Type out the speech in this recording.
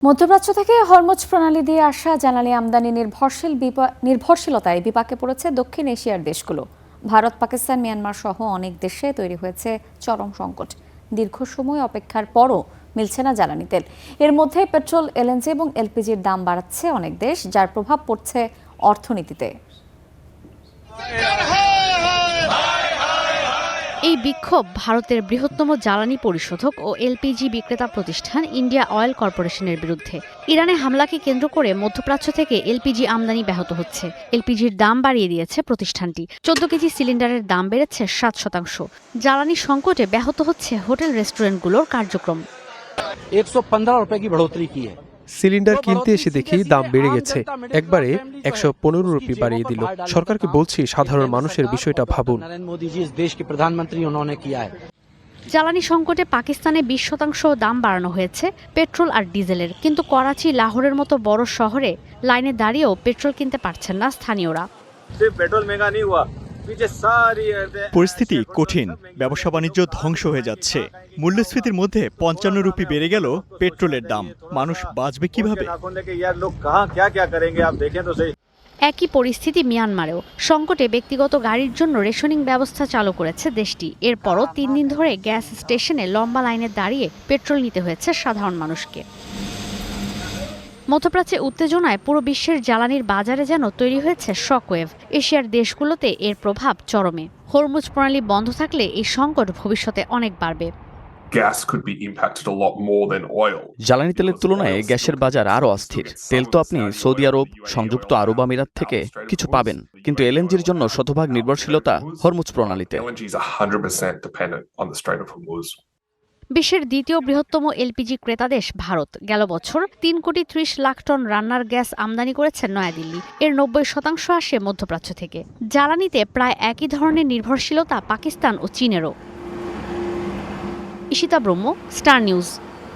মধ্যপ্রাচ্য থেকে হরমুজ প্রণালী দিয়ে আসা জ্বালানি আমদানি নির্ভরশীলতায় বিপাকে পড়েছে দক্ষিণ এশিয়ার দেশগুলো। ভারত, পাকিস্তান, মিয়ানমার সহ অনেক দেশে তৈরি হয়েছে চরম সংকট। দীর্ঘ সময় অপেক্ষার পরও মিলছে না জ্বালানি তেল। এর মধ্যে পেট্রোল, এলএনজি এবং এলপিজির দাম বাড়াচ্ছে অনেক দেশ, যার প্রভাব পড়ছে অর্থনীতিতে। এই বিক্ষোভ ভারতের বৃহত্তম জ্বালানি পরিশোধক ও এলপিজি বিক্রেতা প্রতিষ্ঠান ইন্ডিয়া অয়েল কর্পোরেশনের বিরুদ্ধে। ইরানে হামলাকে কেন্দ্র করে মধ্যপ্রাচ্য থেকে এলপিজি আমদানি ব্যাহত হচ্ছে। এলপিজির দাম বাড়িয়ে দিয়েছে প্রতিষ্ঠানটি। 14 কেজি সিলিন্ডারের দাম বেড়েছে 7%। জ্বালানি সংকটে ব্যাহত হচ্ছে হোটেল রেস্টুরেন্টগুলোর কার্যক্রম। 115 रुपए की बढ़ोतरी की है। সিলিন্ডার কিনতে এসে দেখি দাম বেড়ে গেছে। একবারে 115 রুপি বাড়িয়ে দিল। সরকারকে বলছি, সাধারণ মানুষের বিষয়টা ভাবুন। জ্বালানি সংকটে পাকিস্তানে 20% দাম বাড়ানো হয়েছে পেট্রোল আর ডিজেলের, কিন্তু করাচি, লাহোরের মতো বড় শহরে লাইনে দাঁড়িয়েও পেট্রোল কিনতে পারছেন না স্থানীয়রা। পরিস্থিতি কঠিন, ব্যবসা বাণিজ্য ধ্বংস হয়ে যাচ্ছে। মূল্যস্ফীতির মধ্যে 55 রুপি বেড়ে গেল পেট্রোলের দাম। মানুষ বাঁচবে কিভাবে? একই পরিস্থিতি মিয়ানমারেও। সংকটে ব্যক্তিগত গাড়ির জন্য রেশনিং ব্যবস্থা চালু করেছে দেশটি। এরপরও 3 দিন ধরে গ্যাস স্টেশনে লম্বা লাইনে দাঁড়িয়ে পেট্রোল নিতে হয়েছে সাধারণ মানুষকে। মধ্যপ্রাচ্যে উত্তেজনায় পুরো বিশ্বের জ্বালানির বাজারে যেন তৈরি হয়েছে শকওয়েভ। এশিয়ার দেশগুলোতে এর প্রভাব চরমে। হরমুজ প্রণালী বন্ধ থাকলে এই সংকট ভবিষ্যতে অনেক বাড়বে। জ্বালানি তেলের তুলনায় গ্যাসের বাজার আরও অস্থির। তেল তো আপনি সৌদি আরব, সংযুক্ত আরব আমিরাত থেকে কিছু পাবেন, কিন্তু এলএনজির জন্য শতভাগ নির্ভরশীলতা হরমুজ প্রণালীতে। বিশ্বের দ্বিতীয় বৃহত্তম এলপিজি ক্রেতা দেশ ভারত গেল বছর 3,30,00,000 টন রান্নার গ্যাস আমদানি করেছে নয়াদিল্লি। এর 90% আসে মধ্যপ্রাচ্য থেকে। জ্বালানিতে প্রায় একই ধরনের নির্ভরশীলতা পাকিস্তান ও চীনেরও। ঈশিতা ব্রহ্ম, স্টার নিউজ।